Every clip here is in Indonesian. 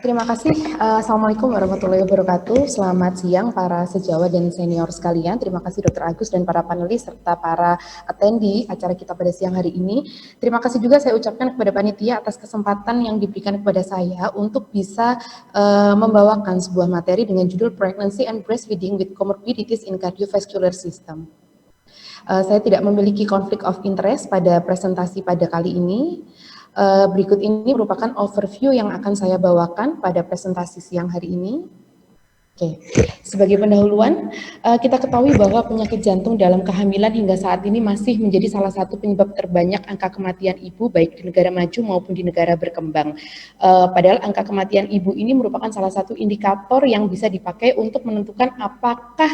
Terima kasih. Assalamualaikum warahmatullahi wabarakatuh. Selamat siang para sejawat dan senior sekalian. Terima kasih Dr. Agus dan para panelis serta para attendee acara kita pada siang hari ini. Terima kasih juga saya ucapkan kepada panitia atas kesempatan yang diberikan kepada saya untuk bisa membawakan sebuah materi dengan judul Pregnancy and Breastfeeding with Comorbidities in Cardiovascular System. Saya tidak memiliki konflik of interest pada presentasi pada kali ini. Berikut ini merupakan overview yang akan saya bawakan pada presentasi siang hari ini. Oke, sebagai pendahuluan, kita ketahui bahwa penyakit jantung dalam kehamilan hingga saat ini masih menjadi salah satu penyebab terbanyak angka kematian ibu baik di negara maju maupun di negara berkembang. Padahal angka kematian ibu ini merupakan salah satu indikator yang bisa dipakai untuk menentukan apakah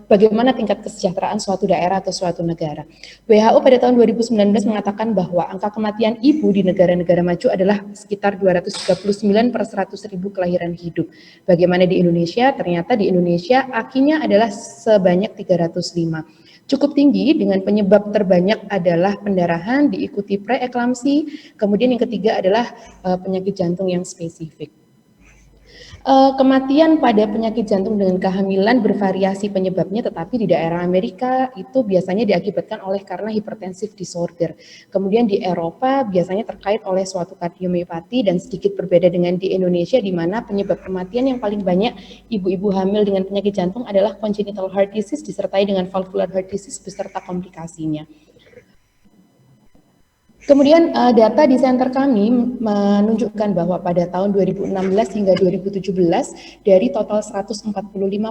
bagaimana tingkat kesejahteraan suatu daerah atau suatu negara. WHO pada tahun 2019 mengatakan bahwa angka kematian ibu di negara-negara maju adalah sekitar 239 per 100.000 kelahiran hidup. Bagaimana di Indonesia? Ternyata di Indonesia AKI-nya adalah sebanyak 305. Cukup tinggi dengan penyebab terbanyak adalah pendarahan, diikuti preeklamsi, kemudian yang ketiga adalah penyakit jantung yang spesifik. Kematian pada penyakit jantung dengan kehamilan bervariasi penyebabnya, tetapi di daerah Amerika itu biasanya diakibatkan oleh karena hypertensive disorder. Kemudian di Eropa biasanya terkait oleh suatu kardiomiopati dan sedikit berbeda dengan di Indonesia di mana penyebab kematian yang paling banyak ibu-ibu hamil dengan penyakit jantung adalah congenital heart disease disertai dengan valvular heart disease beserta komplikasinya. Kemudian data di center kami menunjukkan bahwa pada tahun 2016 hingga 2017 dari total 145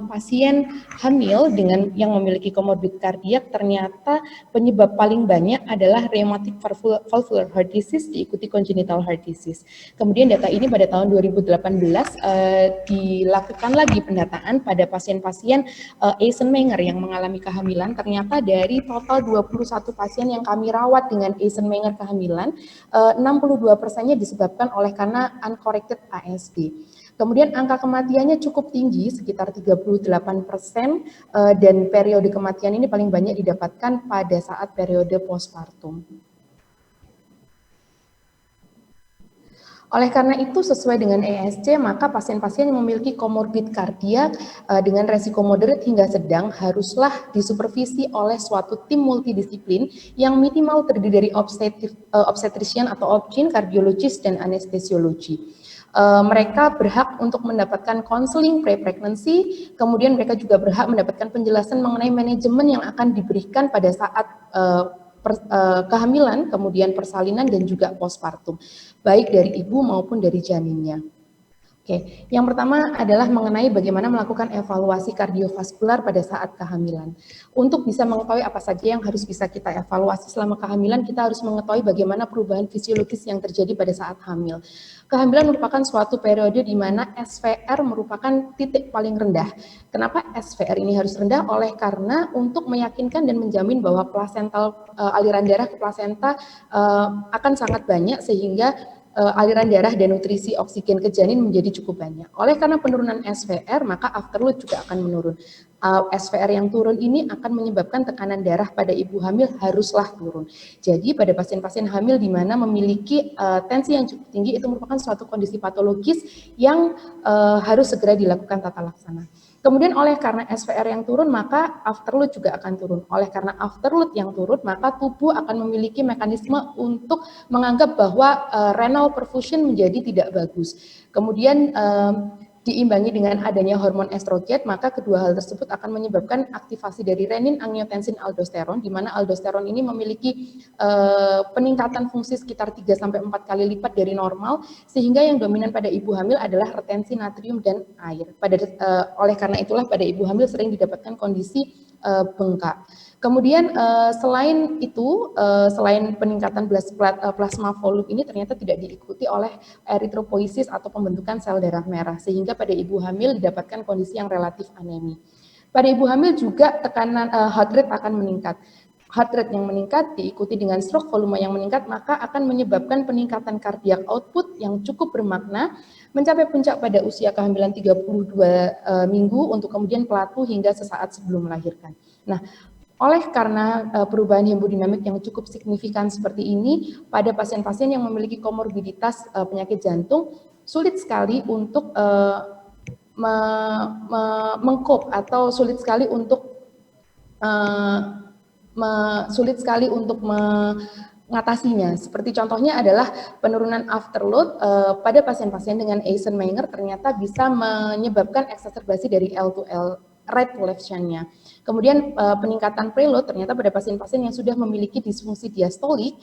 pasien hamil dengan yang memiliki komorbid kardiak ternyata penyebab paling banyak adalah rheumatic valvular heart disease diikuti congenital heart disease. Kemudian data ini pada tahun 2018 dilakukan lagi pendataan pada pasien-pasien Eisenmenger yang mengalami kehamilan. Ternyata dari total 21 pasien yang kami rawat dengan Eisenmenger kehamilan, 62%-nya disebabkan oleh karena uncorrected ASD. Kemudian angka kematiannya cukup tinggi, sekitar 38%, dan periode kematian ini paling banyak didapatkan pada saat periode postpartum. Oleh karena itu, sesuai dengan ESC, maka pasien-pasien yang memiliki komorbid kardiak dengan resiko moderat hingga sedang haruslah disupervisi oleh suatu tim multidisiplin yang minimal terdiri dari obstetrician atau obgyn, kardiologis, dan anestesiologi. Mereka berhak untuk mendapatkan konseling pre-pregnancy, kemudian mereka juga berhak mendapatkan penjelasan mengenai manajemen yang akan diberikan pada saat kehamilan, kemudian persalinan, dan juga postpartum, baik dari ibu maupun dari janinnya. Oke, yang pertama adalah mengenai bagaimana melakukan evaluasi kardiovaskular pada saat kehamilan. Untuk bisa mengetahui apa saja yang harus bisa kita evaluasi selama kehamilan, kita harus mengetahui bagaimana perubahan fisiologis yang terjadi pada saat hamil. Kehamilan merupakan suatu periode di mana SVR merupakan titik paling rendah. Kenapa SVR ini harus rendah? Oleh karena untuk meyakinkan dan menjamin bahwa plasental, aliran darah ke plasenta akan sangat banyak sehingga aliran darah dan nutrisi oksigen ke janin menjadi cukup banyak. Oleh karena penurunan SVR, maka afterload juga akan menurun. SVR yang turun ini akan menyebabkan tekanan darah pada ibu hamil haruslah turun. Jadi pada pasien-pasien hamil di mana memiliki tensi yang cukup tinggi itu merupakan suatu kondisi patologis yang harus segera dilakukan tata laksana. Kemudian oleh karena SVR yang turun, maka afterload juga akan turun. Oleh karena afterload yang turun, maka tubuh akan memiliki mekanisme untuk menganggap bahwa renal perfusion menjadi tidak bagus. Kemudian diimbangi dengan adanya hormon estrogen, maka kedua hal tersebut akan menyebabkan aktivasi dari renin, angiotensin, aldosteron, di mana aldosteron ini memiliki peningkatan fungsi sekitar 3-4 kali lipat dari normal, sehingga yang dominan pada ibu hamil adalah retensi natrium dan air. Oleh karena itulah pada ibu hamil sering didapatkan kondisi bengkak. Kemudian selain itu, selain peningkatan plasma volume ini ternyata tidak diikuti oleh eritropoiesis atau pembentukan sel darah merah, sehingga pada ibu hamil didapatkan kondisi yang relatif anemi. Pada ibu hamil juga tekanan heart rate akan meningkat. Heart rate yang meningkat diikuti dengan stroke volume yang meningkat, maka akan menyebabkan peningkatan cardiac output yang cukup bermakna, mencapai puncak pada usia kehamilan 32 minggu untuk kemudian pelatu hingga sesaat sebelum melahirkan. Nah, oleh karena perubahan hemodinamik yang cukup signifikan seperti ini pada pasien-pasien yang memiliki komorbiditas penyakit jantung, sulit sekali untuk mengcope atau sulit sekali untuk mengatasinya. Seperti contohnya adalah penurunan afterload pada pasien-pasien dengan Eisenmenger ternyata bisa menyebabkan exacerbasi dari L2L, right to left shunt-nya. Kemudian peningkatan preload ternyata pada pasien-pasien yang sudah memiliki disfungsi diastolik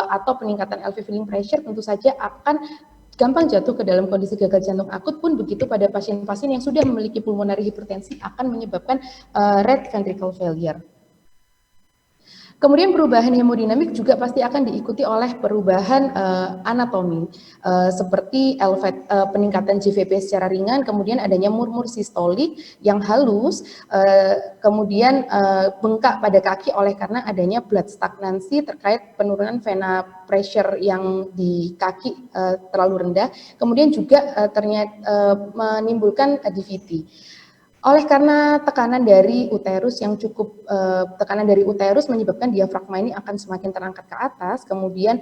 atau peningkatan LV filling pressure tentu saja akan gampang jatuh ke dalam kondisi gagal jantung akut, pun begitu pada pasien-pasien yang sudah memiliki pulmonari hipertensi akan menyebabkan right ventricle failure. Kemudian perubahan hemodinamik juga pasti akan diikuti oleh perubahan anatomi seperti peningkatan JVP secara ringan, kemudian adanya murmur sistolik yang halus, kemudian bengkak pada kaki oleh karena adanya blood stagnancy terkait penurunan vena pressure yang di kaki terlalu rendah, kemudian juga ternyata menimbulkan DVT. Oleh karena tekanan dari uterus yang cukup, tekanan dari uterus menyebabkan diafragma ini akan semakin terangkat ke atas, kemudian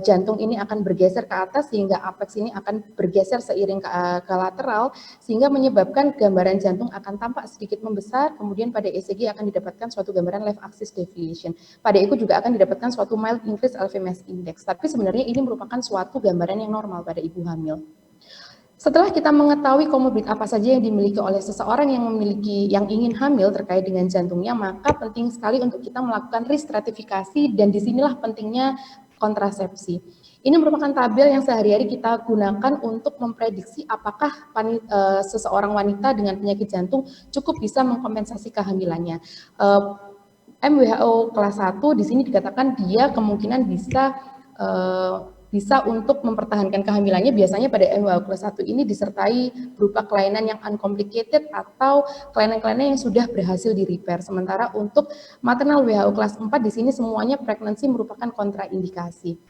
jantung ini akan bergeser ke atas sehingga apex ini akan bergeser seiring ke lateral, sehingga menyebabkan gambaran jantung akan tampak sedikit membesar, kemudian pada ECG akan didapatkan suatu gambaran left axis deviation. Pada echo juga akan didapatkan suatu mild increase LV mass index, tapi sebenarnya ini merupakan suatu gambaran yang normal pada ibu hamil. Setelah kita mengetahui komorbid apa saja yang dimiliki oleh seseorang yang ingin hamil terkait dengan jantungnya, maka penting sekali untuk kita melakukan risk stratifikasi, dan disinilah pentingnya kontrasepsi. Ini merupakan tabel yang sehari-hari kita gunakan untuk memprediksi apakah seseorang wanita dengan penyakit jantung cukup bisa mengkompensasi kehamilannya. MWHO kelas 1 di sini dikatakan dia kemungkinan bisa untuk mempertahankan kehamilannya. Biasanya pada MWHO kelas 1 ini disertai berupa kelainan yang uncomplicated atau kelainan-kelainan yang sudah berhasil di repair. Sementara untuk maternal WHO kelas 4 di sini semuanya pregnancy merupakan kontraindikasi.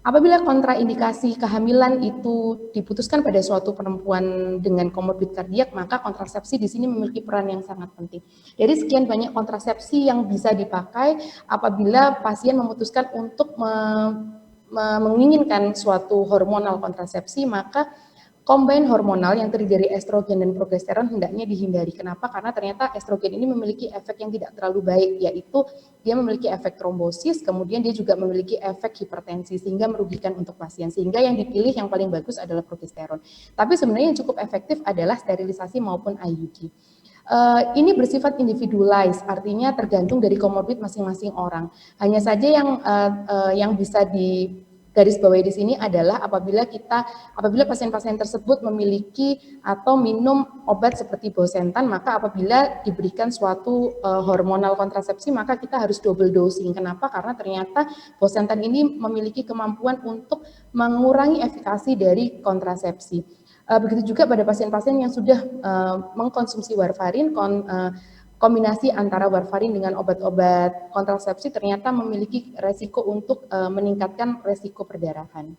Apabila kontraindikasi kehamilan itu diputuskan pada suatu perempuan dengan komorbid kardiak, maka kontrasepsi di sini memiliki peran yang sangat penting. Dari sekian banyak kontrasepsi yang bisa dipakai apabila pasien memutuskan untuk menginginkan suatu hormonal kontrasepsi, maka combine hormonal yang terdiri dari estrogen dan progesteron hendaknya dihindari. Kenapa? Karena ternyata estrogen ini memiliki efek yang tidak terlalu baik, yaitu dia memiliki efek trombosis, kemudian dia juga memiliki efek hipertensi, sehingga merugikan untuk pasien. Sehingga yang dipilih yang paling bagus adalah progesteron. Tapi sebenarnya yang cukup efektif adalah sterilisasi maupun IUD. Ini bersifat individualized, artinya tergantung dari komorbid masing-masing orang. Hanya saja yang bisa garis bawahi di sini adalah apabila pasien-pasien tersebut memiliki atau minum obat seperti bosentan, maka apabila diberikan suatu hormonal kontrasepsi, maka kita harus double dosing. Kenapa? Karena ternyata bosentan ini memiliki kemampuan untuk mengurangi efikasi dari kontrasepsi. Begitu juga pada pasien-pasien yang sudah mengkonsumsi warfarin, kombinasi antara warfarin dengan obat-obat kontrasepsi ternyata memiliki resiko untuk meningkatkan resiko perdarahan.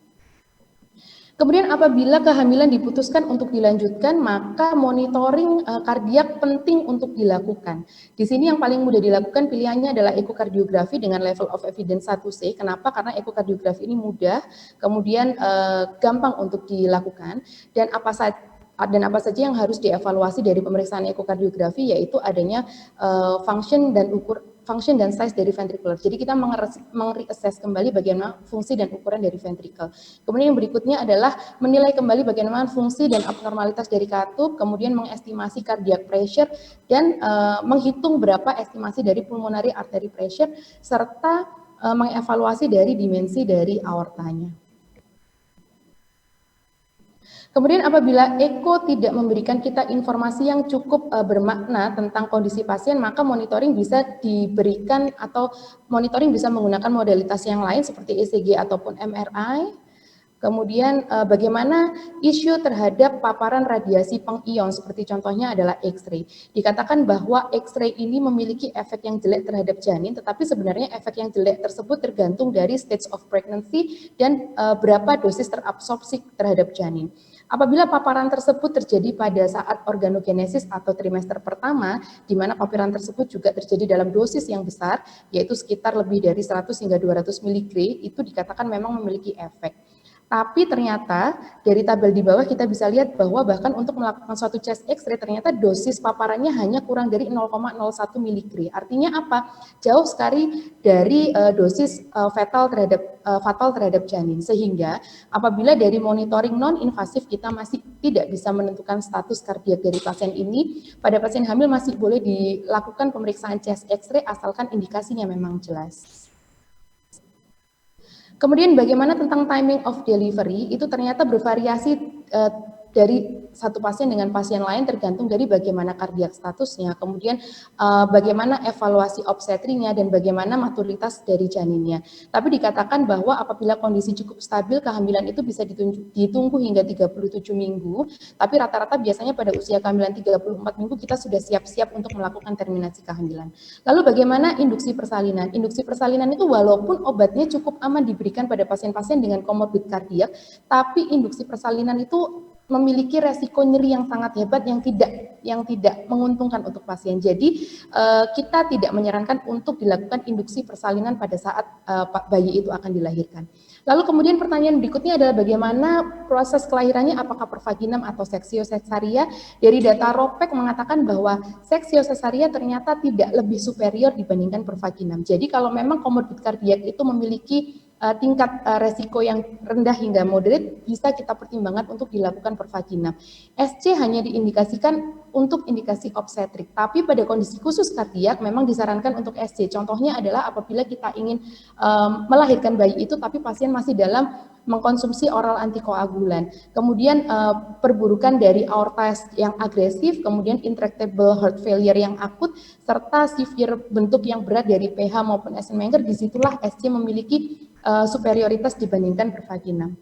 Kemudian apabila kehamilan diputuskan untuk dilanjutkan, maka monitoring kardiak penting untuk dilakukan. Di sini yang paling mudah dilakukan pilihannya adalah ekokardiografi dengan level of evidence 1C. Kenapa? Karena ekokardiografi ini mudah, kemudian gampang untuk dilakukan, dan apa saja yang harus dievaluasi dari pemeriksaan ekokardiografi, yaitu adanya function dan size dari ventricular. Jadi kita meng-reassess kembali bagaimana fungsi dan ukuran dari ventricle. Kemudian yang berikutnya adalah menilai kembali bagaimana fungsi dan abnormalitas dari katup, kemudian mengestimasi cardiac pressure, dan menghitung berapa estimasi dari pulmonary artery pressure, serta mengevaluasi dari dimensi dari aortanya. Kemudian apabila echo tidak memberikan kita informasi yang cukup bermakna tentang kondisi pasien, maka monitoring bisa diberikan atau monitoring bisa menggunakan modalitas yang lain seperti ECG ataupun MRI. Kemudian bagaimana isu terhadap paparan radiasi pengion, seperti contohnya adalah X-ray. Dikatakan bahwa X-ray ini memiliki efek yang jelek terhadap janin, tetapi sebenarnya efek yang jelek tersebut tergantung dari stage of pregnancy dan berapa dosis terabsorpsi terhadap janin. Apabila paparan tersebut terjadi pada saat organogenesis atau trimester pertama, di mana paparan tersebut juga terjadi dalam dosis yang besar, yaitu sekitar lebih dari 100 hingga 200 mg, itu dikatakan memang memiliki efek. Tapi ternyata dari tabel di bawah kita bisa lihat bahwa bahkan untuk melakukan suatu chest X-ray ternyata dosis paparannya hanya kurang dari 0,01 miligri. Artinya apa? Jauh sekali dari dosis fatal terhadap janin. Sehingga apabila dari monitoring non-invasif kita masih tidak bisa menentukan status kardiak dari pasien ini, pada pasien hamil masih boleh dilakukan pemeriksaan chest X-ray asalkan indikasinya memang jelas. Kemudian bagaimana tentang timing of delivery, itu ternyata bervariasi dari satu pasien dengan pasien lain tergantung dari bagaimana kardiak statusnya, kemudian bagaimana evaluasi obstetrinya dan bagaimana maturitas dari janinnya. Tapi dikatakan bahwa apabila kondisi cukup stabil, kehamilan itu bisa ditunggu hingga 37 minggu, tapi rata-rata biasanya pada usia kehamilan 34 minggu kita sudah siap-siap untuk melakukan terminasi kehamilan. Lalu bagaimana induksi persalinan? Induksi persalinan itu walaupun obatnya cukup aman diberikan pada pasien-pasien dengan komorbid kardiak, tapi induksi persalinan itu memiliki resiko nyeri yang sangat hebat yang tidak menguntungkan untuk pasien. Jadi kita tidak menyarankan untuk dilakukan induksi persalinan pada saat bayi itu akan dilahirkan. Lalu kemudian pertanyaan berikutnya adalah bagaimana proses kelahirannya, apakah per vaginam atau seksio cesaria? Dari data ROPEC mengatakan bahwa seksio cesaria ternyata tidak lebih superior dibandingkan per vaginam. Jadi kalau memang komorbid kardiak itu memiliki tingkat resiko yang rendah hingga moderate, bisa kita pertimbangkan untuk dilakukan per vaginam. SC hanya diindikasikan untuk indikasi obstetrik, tapi pada kondisi khusus kardiak memang disarankan untuk SC. Contohnya adalah apabila kita ingin melahirkan bayi itu tapi pasien masih dalam mengkonsumsi oral antikoagulan, kemudian perburukan dari aorta yang agresif, kemudian intractable heart failure yang akut, serta severe bentuk yang berat dari PH maupun Eisenmenger, disitulah SC memiliki superioritas dibandingkan per vaginam.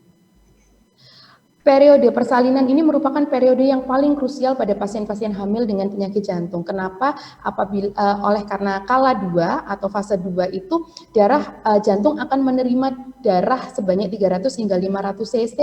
Periode persalinan ini merupakan periode yang paling krusial pada pasien-pasien hamil dengan penyakit jantung. Kenapa? Apabila karena kala 2 atau fase 2 itu darah jantung akan menerima darah sebanyak 300 hingga 500 cc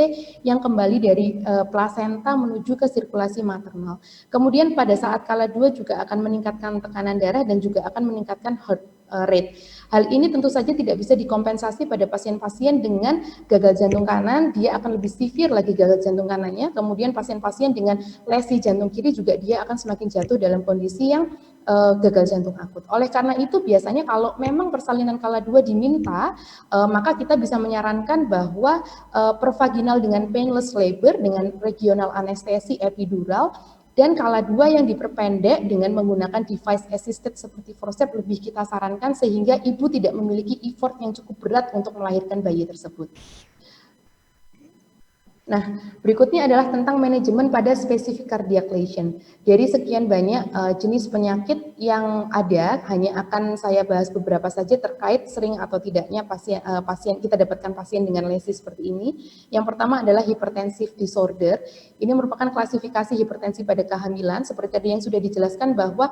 yang kembali dari plasenta menuju ke sirkulasi maternal. Kemudian pada saat kala 2 juga akan meningkatkan tekanan darah dan juga akan meningkatkan heart rate. Hal ini tentu saja tidak bisa dikompensasi pada pasien-pasien dengan gagal jantung kanan, dia akan lebih severe lagi gagal jantung kanannya. Kemudian pasien-pasien dengan lesi jantung kiri juga dia akan semakin jatuh dalam kondisi yang gagal jantung akut. Oleh karena itu biasanya kalau memang persalinan kala 2 diminta, maka kita bisa menyarankan bahwa pervaginal dengan painless labor dengan regional anestesi epidural, dan kala 2 yang diperpendek dengan menggunakan device assisted seperti forceps lebih kita sarankan sehingga ibu tidak memiliki effort yang cukup berat untuk melahirkan bayi tersebut. Nah, berikutnya adalah tentang manajemen pada specific cardiac lesion. Dari sekian banyak jenis penyakit yang ada, hanya akan saya bahas beberapa saja terkait sering atau tidaknya pasien kita dapatkan pasien dengan lesi seperti ini. Yang pertama adalah hypertensive disorder. Ini merupakan klasifikasi hipertensi pada kehamilan, seperti tadi yang sudah dijelaskan bahwa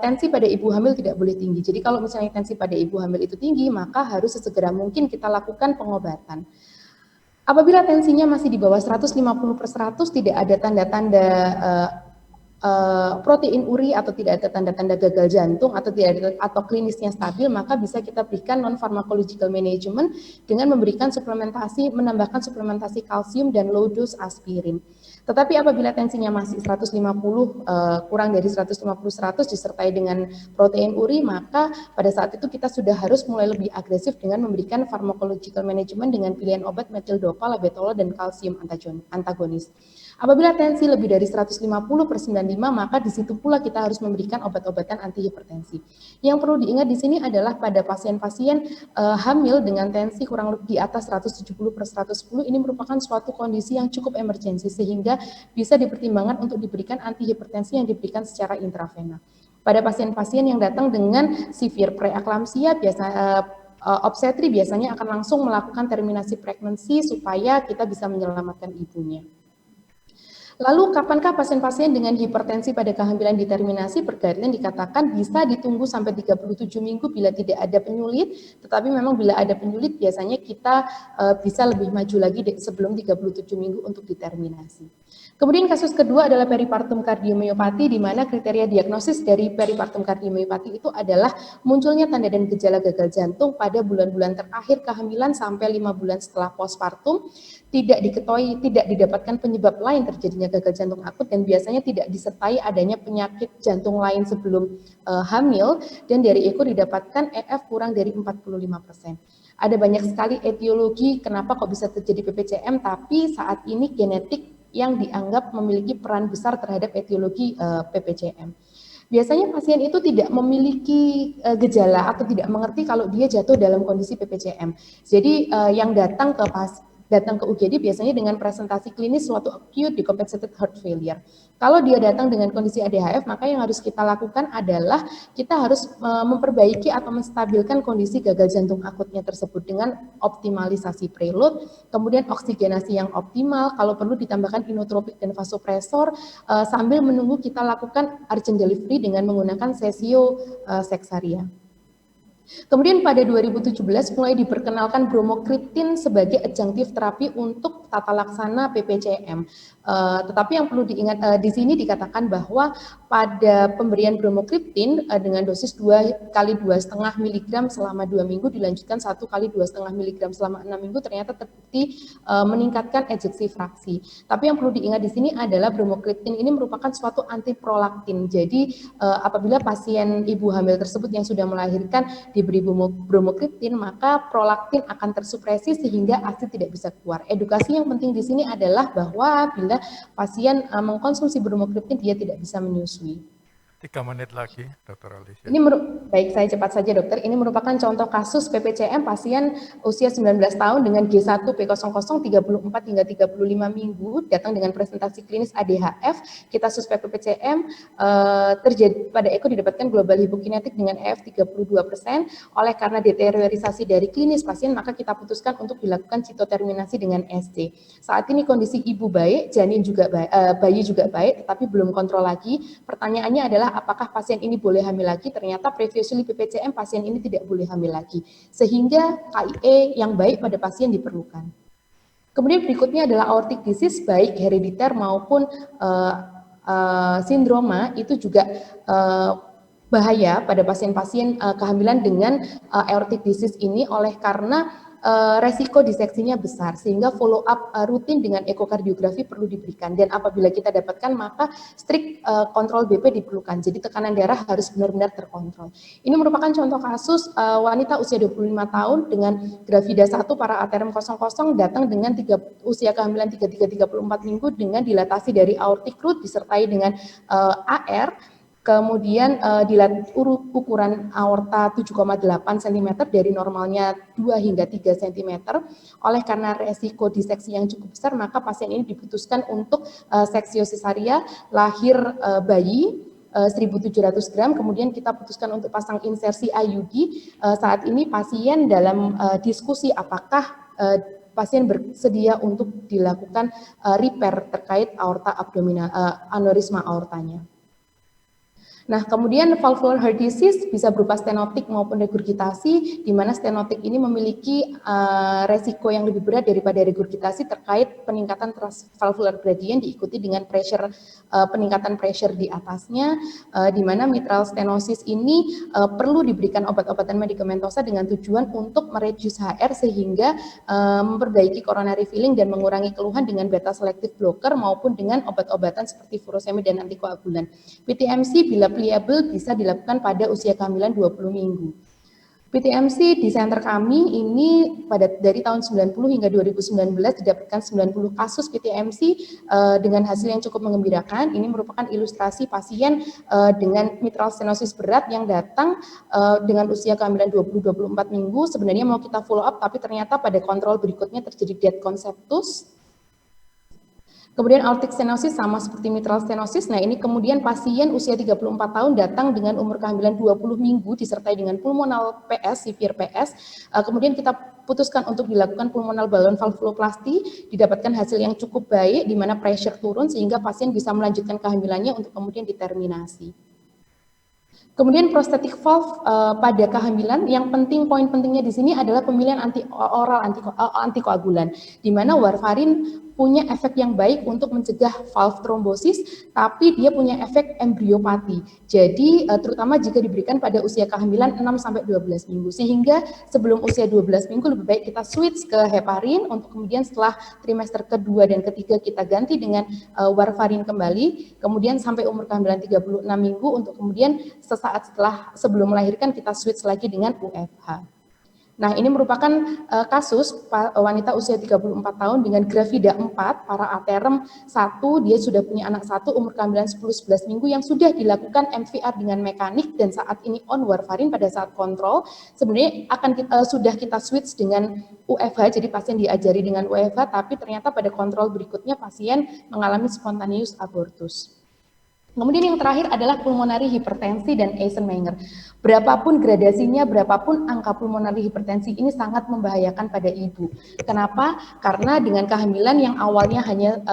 tensi pada ibu hamil tidak boleh tinggi. Jadi kalau misalnya tensi pada ibu hamil itu tinggi, maka harus sesegera mungkin kita lakukan pengobatan. Apabila tensinya masih di bawah 150/100, tidak ada tanda-tanda protein uri atau tidak ada tanda-tanda gagal jantung atau klinisnya stabil, maka bisa kita berikan non pharmacological management dengan menambahkan suplementasi kalsium dan low dose aspirin. Tetapi apabila tensinya masih 150 kurang dari 150/100 disertai dengan protein uri, maka pada saat itu kita sudah harus mulai lebih agresif dengan memberikan pharmacological management dengan pilihan obat metildopa, labetalol dan kalsium antagonis. Apabila tensi lebih dari 150/95, maka di situ pula kita harus memberikan obat-obatan antihipertensi. Yang perlu diingat di sini adalah pada pasien-pasien hamil dengan tensi kurang lebih di atas 170/110, ini merupakan suatu kondisi yang cukup emergensi sehingga bisa dipertimbangkan untuk diberikan antihipertensi yang diberikan secara intravena. Pada pasien-pasien yang datang dengan severe preeklamsia, obstetri biasanya akan langsung melakukan terminasi pregnancy supaya kita bisa menyelamatkan ibunya. Lalu kapankah pasien-pasien dengan hipertensi pada kehamilan diterminasi? Per-guideline dikatakan bisa ditunggu sampai 37 minggu bila tidak ada penyulit, tetapi memang bila ada penyulit biasanya kita bisa lebih maju lagi sebelum 37 minggu untuk diterminasi. Kemudian kasus kedua adalah peripartum kardiomyopati, di mana kriteria diagnosis dari peripartum kardiomyopati itu adalah munculnya tanda dan gejala gagal jantung pada bulan-bulan terakhir kehamilan sampai 5 bulan setelah postpartum, tidak diketahui, tidak didapatkan penyebab lain terjadinya gagal jantung akut, dan biasanya tidak disertai adanya penyakit jantung lain sebelum hamil, dan dari eko didapatkan EF kurang dari 45%. Ada banyak sekali etiologi kenapa kok bisa terjadi PPCM, tapi saat ini genetik yang dianggap memiliki peran besar terhadap etiologi PPCM. Biasanya pasien itu tidak memiliki gejala atau tidak mengerti kalau dia jatuh dalam kondisi PPCM. Jadi yang datang ke UGD biasanya dengan presentasi klinis suatu acute decompensated heart failure. Kalau dia datang dengan kondisi ADHF, maka yang harus kita lakukan adalah kita harus memperbaiki atau menstabilkan kondisi gagal jantung akutnya tersebut dengan optimalisasi preload, kemudian oksigenasi yang optimal, kalau perlu ditambahkan inotropik dan vasopresor, sambil menunggu kita lakukan urgent delivery dengan menggunakan sesio seksaria. Kemudian pada 2017 mulai diperkenalkan bromokriptin sebagai adjunctive terapi untuk tata laksana PPCM. Tetapi yang perlu diingat di sini dikatakan bahwa pada pemberian bromokriptin dengan dosis 2 kali 2,5 mg selama 2 minggu dilanjutkan 1 kali 2,5 mg selama 6 minggu ternyata terbukti meningkatkan ejeksi fraksi. Tapi yang perlu diingat di sini adalah bromokriptin ini merupakan suatu antiprolaktin. Jadi apabila pasien ibu hamil tersebut yang sudah melahirkan diberi bromokriptin, maka prolaktin akan tersupresi sehingga ASI tidak bisa keluar. Edukasi yang penting di sini adalah bahwa bila pasien mengkonsumsi bromokriptin, dia tidak bisa menyusui. 3 menit lagi, Dr. Alicia. Ini baik, saya cepat saja dokter. Ini merupakan contoh kasus PPCM pasien usia 19 tahun dengan G1 P00 34 hingga 35 minggu, datang dengan presentasi klinis ADHF. Kita suspek PPCM, terjadi pada eko didapatkan global hipokinetik dengan EF 32%. Oleh karena deteriorisasi dari klinis pasien, maka kita putuskan untuk dilakukan sitoterminasi dengan SC. Saat ini kondisi ibu baik, janin juga bayi juga baik, tetapi belum kontrol lagi. Pertanyaannya adalah apakah pasien ini boleh hamil lagi? Ternyata previously PPCM pasien ini tidak boleh hamil lagi, sehingga KIE yang baik pada pasien diperlukan. Kemudian berikutnya adalah aortic disease, baik herediter maupun sindroma, itu juga bahaya pada pasien-pasien kehamilan dengan aortic disease ini, oleh karena resiko diseksinya besar, sehingga follow up rutin dengan ekokardiografi perlu diberikan, dan apabila kita dapatkan maka strict kontrol BP diperlukan, jadi tekanan darah harus benar-benar terkontrol. Ini merupakan contoh kasus wanita usia 25 tahun dengan gravida 1 para aterem 00 datang dengan usia kehamilan 33-34 minggu dengan dilatasi dari aortic root disertai dengan AR. Kemudian ukuran aorta 7,8 cm dari normalnya 2 hingga 3 cm. Oleh karena resiko diseksi yang cukup besar, maka pasien ini diputuskan untuk seksio cesaria, lahir bayi 1.700 gram, kemudian kita putuskan untuk pasang insersi IUD. Saat ini pasien dalam diskusi apakah pasien bersedia untuk dilakukan repair terkait aorta abdominal, aneurisma aortanya. Nah, kemudian valvular heart disease bisa berupa stenotik maupun regurgitasi, di mana stenotik ini memiliki resiko yang lebih berat daripada regurgitasi terkait peningkatan transvalvular gradient diikuti dengan pressure, peningkatan pressure di atasnya, di mana mitral stenosis ini perlu diberikan obat-obatan medikamentosa dengan tujuan untuk mereduce HR sehingga memperbaiki coronary filling dan mengurangi keluhan dengan beta selective blocker maupun dengan obat-obatan seperti furosemid dan antikoagulan. PTMC bila applicable bisa dilakukan pada usia kehamilan 20 minggu. PTMC di center kami ini dari tahun 90 hingga 2019 didapatkan 90 kasus PTMC dengan hasil yang cukup menggembirakan. Ini merupakan ilustrasi pasien dengan mitral stenosis berat yang datang dengan usia kehamilan 20-24 minggu. Sebenarnya mau kita follow up, tapi ternyata pada kontrol berikutnya terjadi dead conceptus. Kemudian aortic stenosis sama seperti mitral stenosis. Nah, ini kemudian pasien usia 34 tahun datang dengan umur kehamilan 20 minggu disertai dengan pulmonal PS, severe PS. Kemudian kita putuskan untuk dilakukan pulmonal balloon valvuloplasty, didapatkan hasil yang cukup baik di mana pressure turun sehingga pasien bisa melanjutkan kehamilannya untuk kemudian diterminasi. Kemudian prostatic valve pada kehamilan, yang penting, poin pentingnya di sini adalah pemilihan antikoagulan, di mana warfarin punya efek yang baik untuk mencegah valve trombosis, tapi dia punya efek embryopati. Jadi terutama jika diberikan pada usia kehamilan 6-12 minggu, sehingga sebelum usia 12 minggu lebih baik kita switch ke heparin untuk kemudian setelah trimester kedua dan ketiga kita ganti dengan warfarin kembali, kemudian sampai umur kehamilan 36 minggu untuk kemudian sesaat sebelum melahirkan kita switch lagi dengan UFH. Nah, ini merupakan kasus wanita usia 34 tahun dengan gravida 4, para aterem 1, dia sudah punya anak 1, umur kehamilan 10-11 minggu yang sudah dilakukan MVR dengan mekanik dan saat ini on warfarin pada saat kontrol. Sebenarnya sudah kita switch dengan UFH, jadi pasien diajari dengan UFH, tapi ternyata pada kontrol berikutnya pasien mengalami spontaneous abortus. Kemudian yang terakhir adalah pulmonari hipertensi dan Eisenmenger. Berapapun gradasinya, berapapun angka pulmonari hipertensi ini sangat membahayakan pada ibu. Kenapa? Karena dengan kehamilan yang awalnya hanya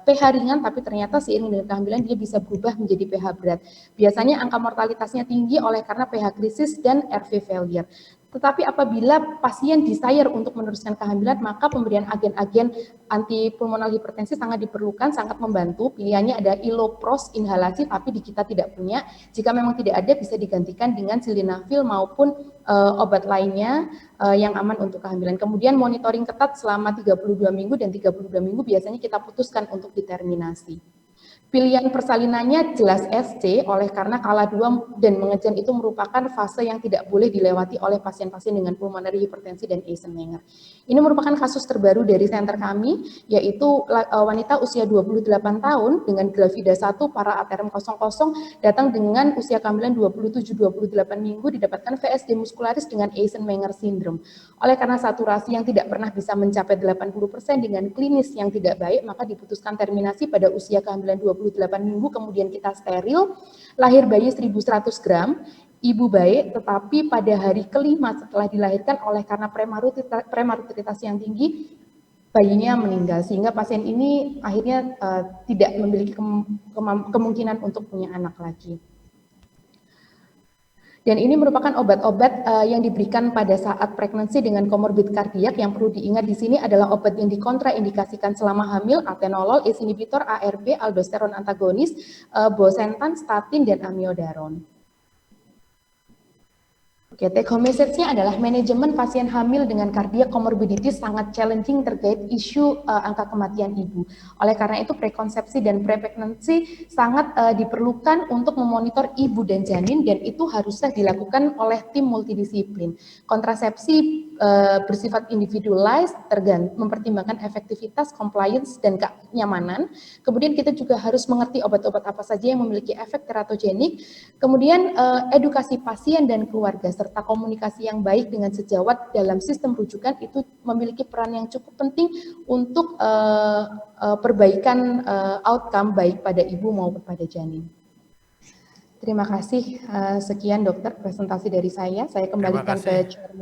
pH ringan, tapi ternyata seiring dengan kehamilan dia bisa berubah menjadi pH berat. Biasanya angka mortalitasnya tinggi oleh karena pH krisis dan RV failure. Tetapi apabila pasien desire untuk meneruskan kehamilan, maka pemberian agen-agen antipulmonal hipertensi sangat diperlukan, sangat membantu. Pilihannya ada ilopros inhalasi, tapi di kita tidak punya. Jika memang tidak ada, bisa digantikan dengan sildenafil maupun obat lainnya yang aman untuk kehamilan. Kemudian monitoring ketat selama 32 minggu dan 32 minggu biasanya kita putuskan untuk diterminasi. Pilihan persalinannya jelas SC, oleh karena kala 2 dan mengejan itu merupakan fase yang tidak boleh dilewati oleh pasien-pasien dengan pulmonari hipertensi dan Eisenmenger. Ini merupakan kasus terbaru dari center kami, yaitu wanita usia 28 tahun dengan gravida 1, para aterem 00, datang dengan usia kehamilan 27-28 minggu, didapatkan VSD muskularis dengan Eisenmenger syndrome. Oleh karena saturasi yang tidak pernah bisa mencapai 80% dengan klinis yang tidak baik, maka diputuskan terminasi pada usia kehamilan 28 minggu, kemudian kita steril, lahir bayi 1.100 gram, ibu baik, tetapi pada hari kelima setelah dilahirkan oleh karena prematuritas yang tinggi, bayinya meninggal, sehingga pasien ini akhirnya tidak memiliki kemungkinan untuk punya anak lagi. Dan ini merupakan obat-obat yang diberikan pada saat pregnancy dengan komorbid kardiak. Yang perlu diingat di sini adalah obat yang dikontraindikasikan selama hamil, atenolol, ACE inhibitor, ARB, aldosteron antagonis, bosentan, statin, dan amiodaron. Oke, take home message-nya adalah manajemen pasien hamil dengan cardiac comorbidities sangat challenging terkait isu angka kematian ibu. Oleh karena itu prekonsepsi dan pre-pregnancy sangat diperlukan untuk memonitor ibu dan janin, dan itu harusnya dilakukan oleh tim multidisiplin. Kontrasepsi bersifat individualized, mempertimbangkan efektivitas, compliance, dan kenyamanan. Kemudian kita juga harus mengerti obat-obat apa saja yang memiliki efek teratogenik. Kemudian edukasi pasien dan keluarga serta komunikasi yang baik dengan sejawat dalam sistem rujukan itu memiliki peran yang cukup penting untuk perbaikan outcome baik pada ibu maupun pada janin. Terima kasih. Sekian dokter presentasi dari saya. Saya kembalikan ke Chairman.